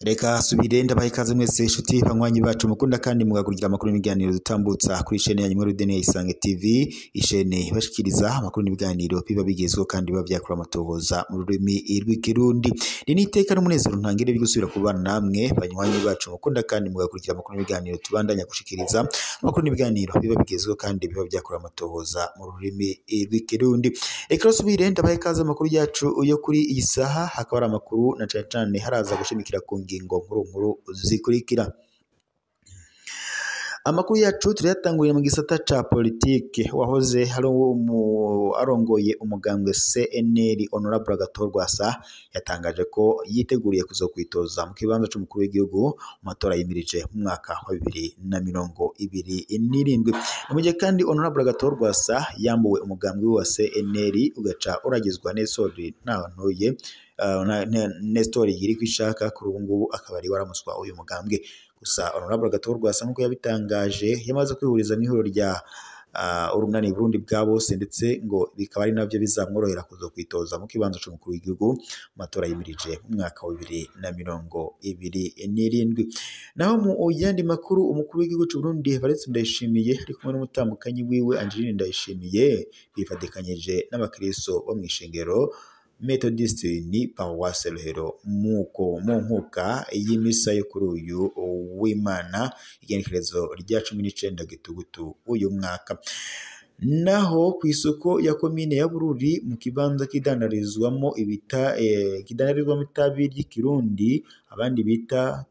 Reka subire ndabaha ikaze mwese inshuti banywanyi bacu mukunda kandi mugakurikira amakuru n'ibiganiro dutambutsa kuri chaîne yanyu Rudene Isange TV, ishene bashikiriza amakuru n'ibiganiro biba bigezweho kandi biba vyakura amatohoza mu rurimi rw'ikirundi. Ni niteka n'umunezero ntangire bigusubira kubana namwe banywanyi bacu mukunda kandi mugakurikira amakuru n'ibiganiro tubandanya gushikiriza amakuru n'ibiganiro biba bigezweho kandi biba vyakura amatohoza mu rurimi rw'ikirundi. Reka subire ndabaha ikaze amakuru yacu yo kuri iyi saha, hakaba ari amakuru na cane haraza gushimikira ku ngingo nkuru zikurikira. Amakuru yacu turayatangurira mu gisata ca politike. Wahoze hari arongoye umugambwe CNL Honorable Agathon Rwasa yatangaje ko yiteguriye kuzokwitoza mu kibanza c'umukuru w'igihugu mu matora yimirije mu mwaka wa 2027. Namuje kandi Honorable Agathon Rwasa yambuwe umugambwe wa CNL ugaca uragizwa n'Esori ntantoye Nestor yiri kwishaka kuri ubu ngubu akaba ari waramuswa uyu mugambwe. Gusa Honorable Agathon Rwasa nkuko yabitangaje yamaze kwihuriza n'ihuro rya urunani Burundi bwa bose, ndetse ngo bikaba ari navyo bizamworohera kuzokwitoza mu kibanza c'umukuru w'igihugu mu matora yimirije mu mwaka wa 2027. Naho mu yandi makuru, umukuru w'igihugu c'u Burundi Evariste Ndayishimiye ari kumwe n'umutambukanyi wiwe Angeline Ndayishimiye bifatikanyije n'abakristo bo mw'ishengero Methodist ni Paroisse Rohero mu nkuka y'imisa yo kuri uyu w'Imana igenekerezo rya 19 Gitugutu uyu mwaka. Naho ku isoko ya komine ya Bururi mu kibanza kidandarizwamo itabi ry'ikirundi abandi bita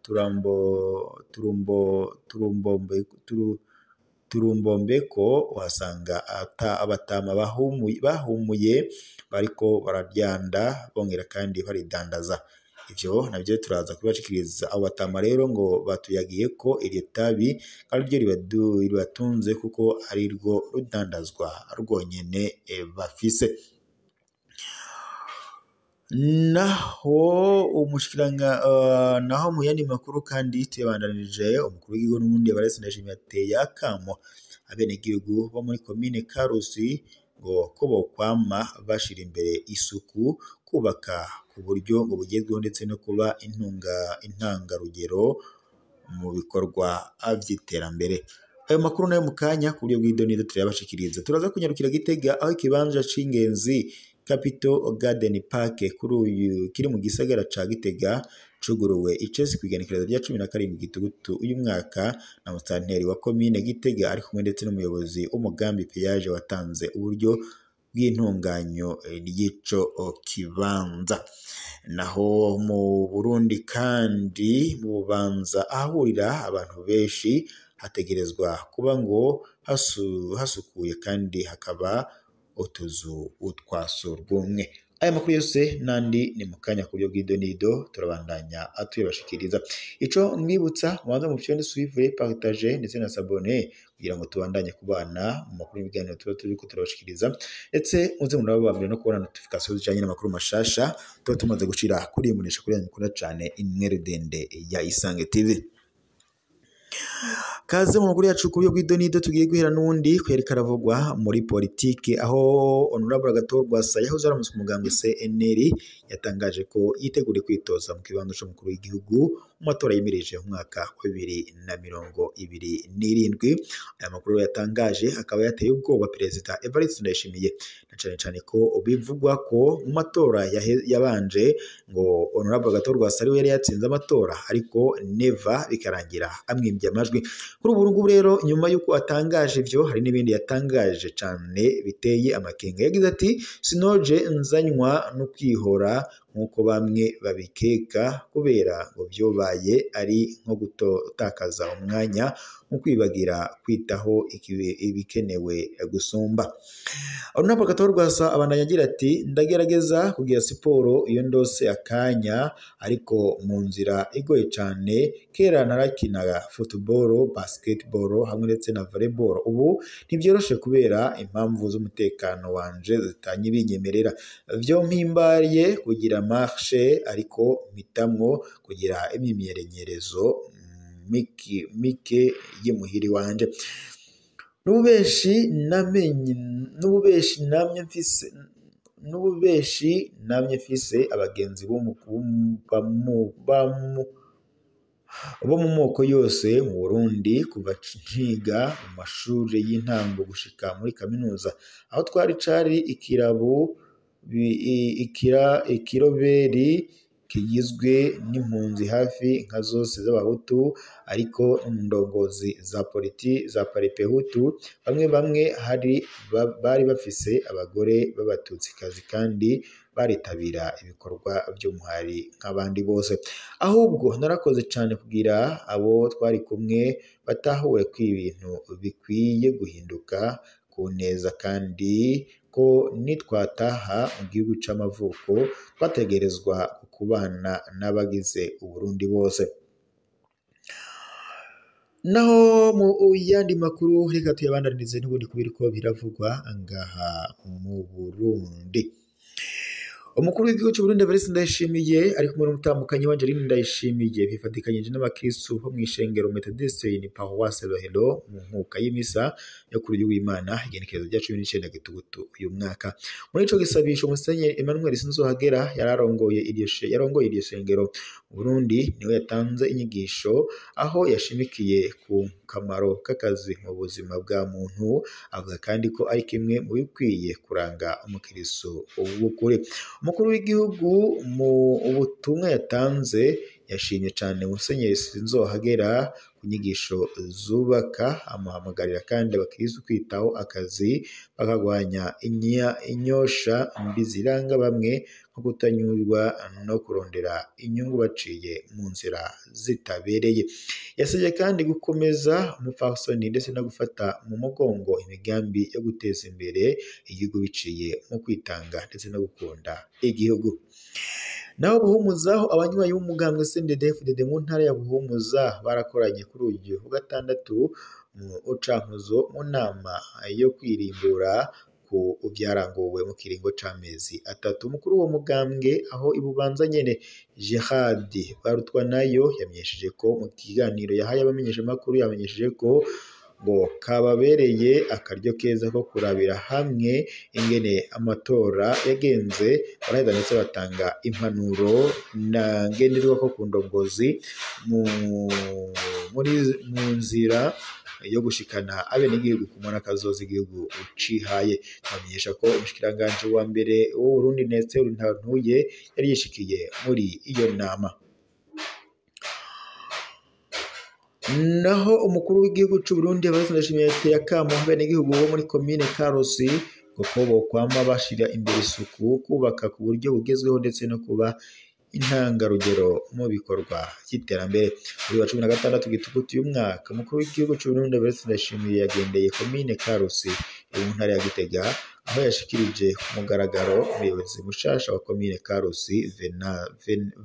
turumbombeko, uhasanga abatama bahumuye bariko bararyanda bongera kandi baridandaza. Ivyo navyo turaza kubashikiriza abo batama rero ngo batuyagiye ko iri tabi kandi ryo ribatunze kuko ari rwo rudandazwa rwonyene bafise. Naho naho mu yandi makuru kandi tuyabandanije, umukuru w'igihugu n'ubundi Evariste Ndayishimiye ateye akamo abenegihugu bo muri komine Karusi ngo ko bokwama bashira imbere isuku, kubaka ku buryo ngo bugezweho ndetse no kuba intangarugero mu bikorwa vy'iterambere. Ayo makuru nayo mu kanya ku buryo bw'idonido turayabashikiriza. Turaza kunyarukira Gitega aho ikibanza c'ingenzi Capital Garden Park kuri uyu kiri mu gisagara ca Gitega cuguruwe icesi kwigenekerezo rya 17 Gitugutu uyu mwaka na musitanteri wa komine Gitega ari kumwe ndetse n'umuyobozi w'umugambi Peyaje watanze uburyo bw'intunganyo ry'ico kibanza. Naho mu Burundi kandi mu Bubanza ahurira abantu benshi hategerezwa kuba ngo hasukuye kandi hakaba utuzu utwasurwumwe. Aya makuru yose nandi ni mukanya ku buryo bw'idonido turabandanya atuyabashikiriza. Ico mwibutsa mubanza mufyonde suivre, partager ndetse na s'abonner kugira ngo tubandanye kubana mu makuru y'ibiganiro turiko turabashikiriza, ndetse muze murababambira no kubona notification zijanye n'amakuru mashasha tuba tumaze gushira kuri imunesha kuri mukunda cane Rudende ya Isange TV. Kaze mu makuru yacu kuri bw'idonido tugiye guhera n'undi kwereka ravugwa muri politike, aho Honorable Agathon Rwasa yahoze aramuswa umugambwe CNL yatangaje ko yiteguriye kwitoza mu kibanza c'umukuru w'igihugu mu matora yimirije mu mwaka wa 2027. Aya makuru yatangaje akaba yateye ubwoba Perezida Evariste Ndayishimiye na cane ko bivugwa ko mu matora yabanje ngo Honorable Agathon Rwasa ari we yari yatsinze amatora ariko neva bikarangira amwimbye amajwi. Kuri ubu ngubu rero nyuma yuko atangaje ivyo hari n'ibindi yatangaje cane biteye amakenga. Yagize ati sinoje nzanywa no kwihora nkuko bamwe babikeka kubera ngo vyobaye ari nko gutakaza umwanya mu kwibagira kwitaho ibikenewe gusumba. Honorable Agathon Rwasa abandanya agira ati ndagerageza kugira siporo iyo ndose akanya ariko mu nzira igoye cane. Kera narakinaga football, basketball hamwe ndetse na volleyball, ubu ntivyoroshe kubera impamvu z'umutekano wanje zitanye binyemerera. Vyo mpimbariye kugira marche ariko mpitamwo kugira imyimenyerezo mike y'imuhiri wanje. n'ububeshi namye mfise abagenzi bo mu moko yose mu Burundi kuva nkiga mu mashuri y'intango gushika muri kaminuza, aho twari cari ikiroberi kigizwe n'impunzi hafi nka zose z'abahutu, ariko indongozi za paripehutu bamwe bari bafise abagore b'abatutsikazi kandi baritabira ibikorwa by'umuhari nk'abandi bose. Ahubwo narakoze cane kugira abo twari kumwe batahure ko ibintu bikwiye guhinduka ku neza, kandi ko nitwataha mu gihugu c'amavuko twategerezwa kubana n'abagize Uburundi bose. Naho mu yandi makuru reka tuyabandanirize n'ubundi kubiriko biravugwa ngaha mu Burundi. Umukuru w'igihugu cy'u Burundi Evariste Ndayishimiye ari kumwe n'umutambukanyi wa Angeline Ndayishimiye bifatikanyije n'abakristu bo mw'ishengero Methodiste ni Paroisse Rohero mu nkuka y'imisa yo kuri uyu w'Imana igenekerezo rya 19 Gitugutu uyu mwaka. Muri ico gisabisho Musenyeri Emmanuel Sinzohagera yarongoye iryo shengero mu Burundi niwe yatanze inyigisho aho yashimikiye ku kamaro k'akazi mu buzima bwa muntu, avuga kandi ko ari kimwe mu bikwiye kuranga umukristo w'ukuri. Umukuru w'igihugu mu butumwa yatanze yashimye cyane Musenyeri Sinzohagera ku nyigisho zubaka, amuhamagarira kandi abakristo kwitaho akazi bakagwanya inyosha mbi ziranga bamwe nko kutanyurwa no kurondera inyungu baciye mu nzira zitabereye. Yasabye kandi gukomeza umupfasoni ndetse no gufata mu mugongo imigambi yo guteza imbere igihugu biciye mu kwitanga ndetse no gukunda igihugu. Naho Buhumuza, abanywanyi b'umugambwe CNDD-FDD mu ntara ya Buhumuza barakoranye kuri uyu wa gatandatu mu Cankuzo mu nama yo kwirimbura ku byaranguwe mu kiringo c'amezi 3. Umukuru wo mugambwe aho ibubanza nyene Gerard Barutwanayo yamenyesheje ko mu kiganiro yahaye abamenyesha makuru yamenyesheje ko ngo kababereye akaryo keza ko kurabira hamwe ingene amatora yagenze, baraheza ndetse batanga impanuro na ngenderwa ko ku ndongozi mu nzira yo gushikana abenegihugu ku mwana kazoza igihugu ucihaye. Bamenyesha ko umushikiranganje wa mbere w'u Burundi Nestor Ntantuye yari yishikiye muri iyo nama. Naho umukuru w'igihugu cy'u Burundi Evariste Ndayishimiye yateye akamo abenegihugu bo muri komine Karusi ko bokwama bashira imbere isuku, kubaka ku buryo bugezweho ndetse no kuba intangarugero mu bikorwa by'iterambere. Muri wa 16 Gitugutu uyu mwaka, umukuru w'igihugu cy'u Burundi Evariste Ndayishimiye yagendeye komine Karusi mu ntara ya Gitega, aho yashikirije ku mugaragaro umuyobozi mushasha wa komine Karusi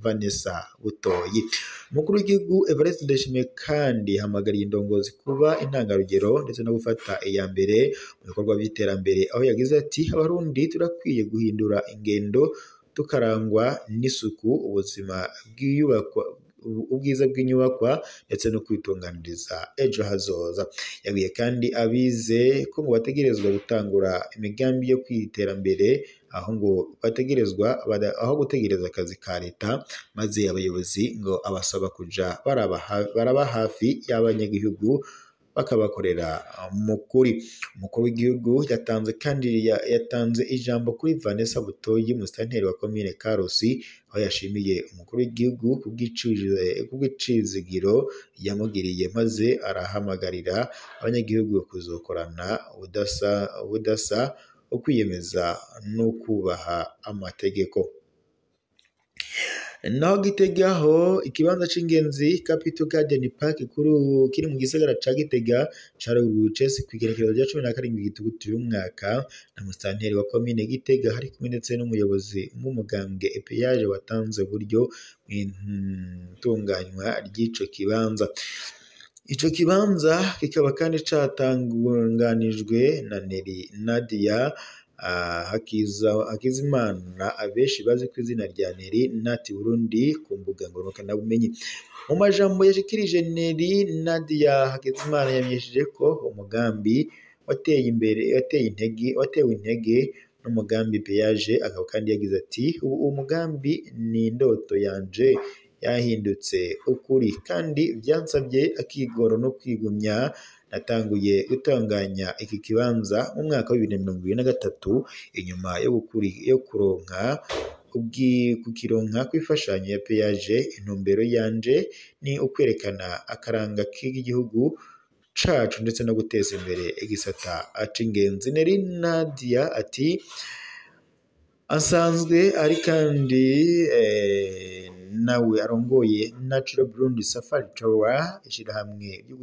Vanessa Butoyi. Umukuru w'igihugu Evariste Ndayishimiye kandi hamagariye indongozi kuba intangarugero ndetse no gufata iya mbere mu bikorwa by'iterambere, aho yagize ati abarundi turakwiye guhindura ingendo tukarangwa n'isuku, ubwiza bw'inyubakwa ndetse no kwitunganiriza ejo hazoza. Yabwiye kandi abize ko ngo bategerezwa gutangura imigambi yo kwiterambere, aho gutegereza akazi ka leta, maze abayobozi ngo abasaba kuja baraba hafi y'abanyagihugu bakabakorera mu kuri. Umukuru w'igihugu yatanze ijambo kuri Vanessa Butoyi, musitanteri wa komine Karusi, aho yashimiye umukuru w'igihugu kubw'icizigiro yamugiriye, maze arahamagarira abanyagihugu kuzokorana ubudasa ukwiyemeza no kubaha amategeko. Naho Gitega ho ikibanza c'ingenzi Capital Garden Park kiri mu gisagara ca Gitega caruguruwe kw'igerekezo rya 17 Gitugutu uyu mwaka na musitanteri wa komine Gitega, hari kumwe ndetse n'umuyobozi w'umugambwe EPEAGE watanze uburyo mw'itunganywa ry'ico kibanza. Ico kibanza kikaba kandi catangunganijwe na Neri Nadia Hakizimana, abeshi bazi ku izina rya Neri Nati Burundi ku mbuga ngurukanabumenyi. Mu majambo yashikirije Neri Nadia Hakizimana yamenyesheje ko umugambi watewe intege n'umugambi Peyaje. Akaba kandi yagize ati uwo mugambi ni indoto yanje yahindutse ukuri kandi byansabye akigoro no kwigumya. Natanguye gutunganya iki kibanza mu mwaka wa 2023 inyuma yo kukironka kw'imfashanyo ya Peyaje. Intumbero yanje ni ukwerekana akaranga k'igihugu cacu ndetse no guteza imbere igisata c'ingenzi. Neri Nadia ati asanzwe ari kandi nawe arongoye Natural Burundi Safari Tour, ishirahamwe ryo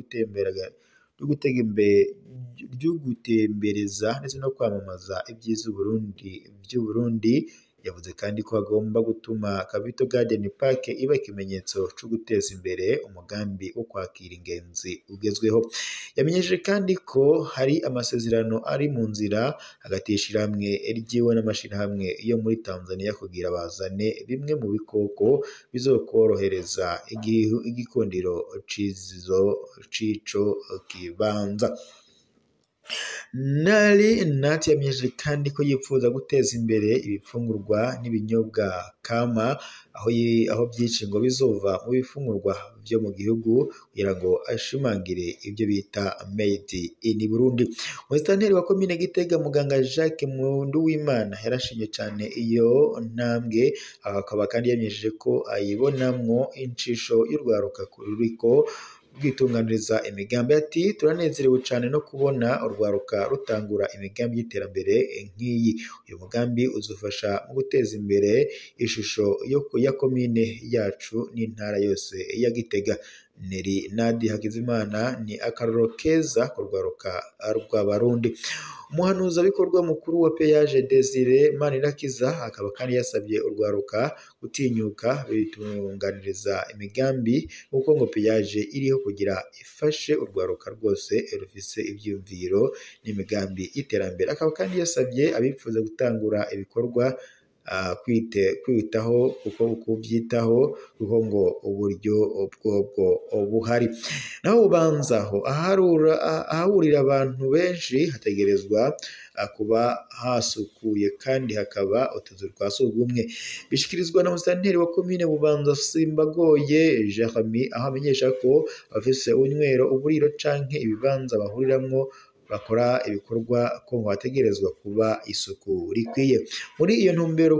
gutembereza ndetse no kwamamaza ibyiza by'Uburundi. Yavuze kandi ko agomba gutuma Kabito Garden Park iba ikimenyetso cyo guteza imbere umugambi wo kwakira ingenzi ugezweho. Yamenyesheje kandi ko hari amasezerano ari mu nzira hagati y'ishirahamwe ryiwe n'amashirahamwe yo muri Tanzania kugira bazane bimwe mu bikoko bizokorohereza igikundiro cico kibanza. Nari Nati yamenyesheje kandi ko yifuza guteza imbere ibifungurwa n'ibinyobwa kama aho byinshi ngo bizova mu bifungurwa byo mu gihugu kugira ngo ashimangire ibyo bita made in Burundi. Musitanteri wa komine Gitega Muganga Jacques Nduwimana yarashimye cyane iyo ntambwe. Akaba kandi yamenyesheje ko ayibonamwo incisho y'urwaruka ruriko bwitunganiriza imigambi. Ati turanezerewe cyane no kubona urwaruka rutangura imigambi y'iterambere nk'iyi. Uyu mugambi uzufasha mu guteza imbere ishusho ya komine yacu n'intara yose ya Gitega. Neri Nadi Hakizimana ni akaroro keza kurwaruka rw'Abarundi. Umuhanuzabikorwa mukuru wa Peyaje Desire Manirakiza akaba kandi yasabye urwaruka gutinyuka bitunganiriza imigambi kuko ngo Peyaje iriho kugira ifashe urwaruka rwose rufise ibyumviro n'imigambi y'iterambere. Akaba kandi yasabye abifuza gutangura ibikorwa kwitaho kuko kubyitaho kuko ngo uburyo bwobwo buhari. Naho ubanzaho ahahurira abantu benshi hategerezwa kuba hasukuye kandi hakaba utuzu twa sugumwe. Bishikirizwa na musitanteri wa komine Bubanza Simbagoye Jeremy, aho amenyesha ko abafise unywero, uburiro canke ibibanza bahuriramwo bakora ibikorwa ko bategerezwa kuba isuku rikwiye. Muri iyo ntumbero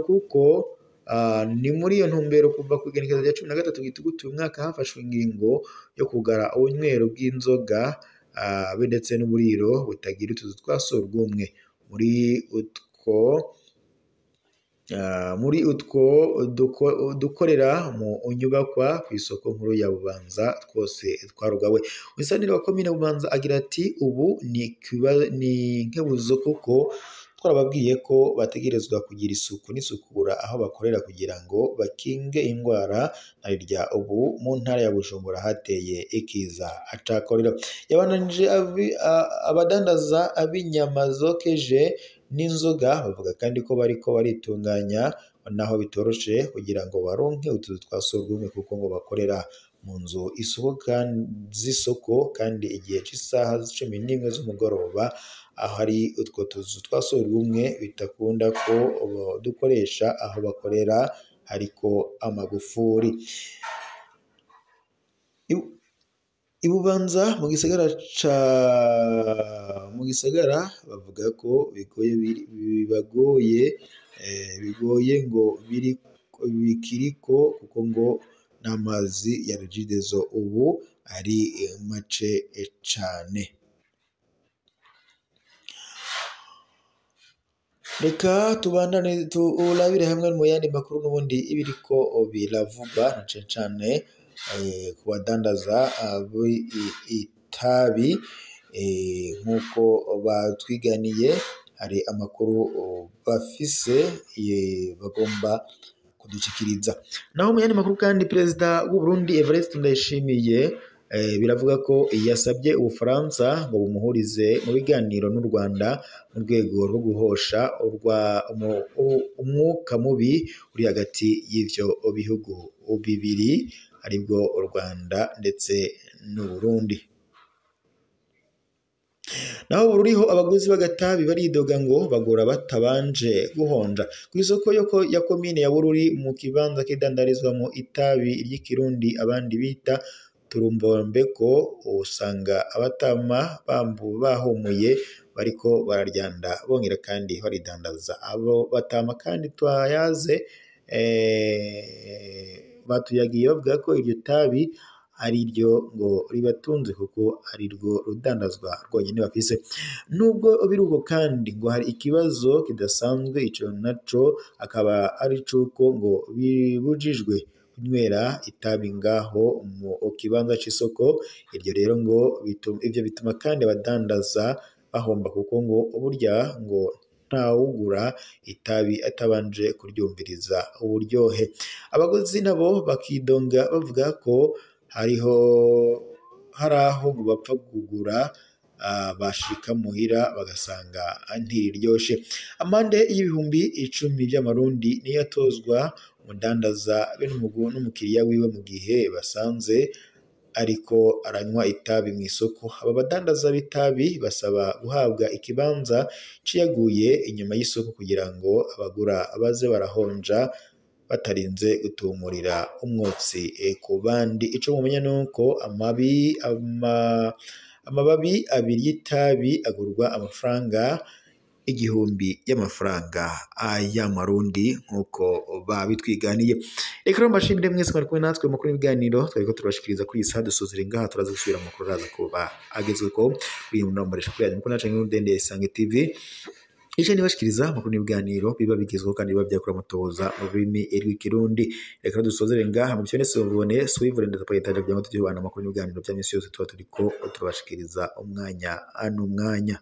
kuva ku igenekerezo rya 13 Gitugutu uyu mwaka hafashwe ingingo yo kugara ubunywero bw'inzoga ndetse n'uburiro butagira utuzu twa surwumwe. Muri utwo dukorera mu nyubakwa ku isoko nkuru ya Bubanza twose twarugawe. Umusanire wa komine Bubanza agira ati ubu ni nkebuzo kuko twarababwiye ko bategerezwa kugira isuku n'isukura aho bakorera kugira ngo bakinge indwara narirya ubu mu ntara ya Bujumbura hateye ikiza acakorera. Yabananije abadandaza ab'inyama zokeje n'inzoga bavuga kandi ko bariko baritunganya naho bitoroshe kugira ngo baronke utuzu twa surwumwe kuko ngo bakorera mu nzu z'isoko kandi igihe cy'isaha 11 z'umugoroba aho hari utwo tuzu twa surwumwe bitakunda ko dukoresha aho bakorera hariko amagufuri. Ibubanza mu gisagara bavuga ko bigoye ngo bikiriko kuko ngo n'amazi ya Regideso ubu ari mace cane. Reka tubandane turabire hamwe mu yandi makuru n'ubundi ibiriko biravugwa na cane ku badandaza itabi nk'uko batwiganiye. Hari amakuru bafise bagomba kudushikiriza. Naho mu yandi makuru kandi Perezida w'u Burundi Evariste Ndayishimiye biravuga ko yasabye Ubufaransa ngo bumuhurize mu biganiro n'u Rwanda mu rwego rwo guhosha umwuka mubi uri hagati y'ivyo bihugu bibiri aribwo u Rwanda ndetse n'u Burundi. naho bururiho abaguzi b'agatabi baridoga ngo bagura batabanje guhonja ku isoko ya komine ya Bururi mu kibanza kidandarizwamo itabi ry'ikirundi abandi bita turumbombeko usanga abatama bahumuye bariko bararyanda bongera kandi baridandaza abo batama kandi twayaze batuyagiye bavuga ko iryo tabi ari ryo ngo ribatunze kuko ari rwo rudandazwa rwonyine bafise nubwo biruko kandi ngo hari ikibazo kidasanzwe ico naco akaba ari cuko ngo bibujijwe kunywera itabi ngaho mu kibanza c'isoko iryo rero ngo ivyo bituma kandi abadandaza bahomba kuko ngo burya ngo ntawugura itabi atabanje kuryumviriza uburyohe abaguzi nabo bakidonga bavuga ko hari aho bapfa kugura bashika muhira bagasanga ntiriryoshe amande y'ibihumbi 10 by'amarundi niyo atozwa umudandaza be n'umukiriya wiwe mu gihe basanze ariko aranywa itabi mu isoko aba badandaza b'itabi basaba guhabwa ikibanza ciyaguye inyuma y'isoko kugira ngo abagura baze barahonja batarinze gutumurira umwotsi ku bandi ico mumenya nuko amababi abiri y'itabi agurwa amafaranga 1000 y'amafaranga y'amarundi nkuko babitwiganiye reka rero mbashimire mwese mwari kumwe natwe mu kuri ibiganiro twariko turabashikiriza kuri isa dusuzira ngaha turaza gusubira mu kuraza kuba agezweko kuri iyi munomboresha kuri yanyu mukona canke n'udende Isange TV ije nibashikiriza mu kuri ibiganiro biba bigezweho kandi biba byakura mutoza mu rurimi rw'ikirundi reka dusozere ngaha mu cyone sovone suivre ndetse payetaje bya mutuje bana makuru ibiganiro bya misi yose tuba turiko turabashikiriza umwanya n'umwanya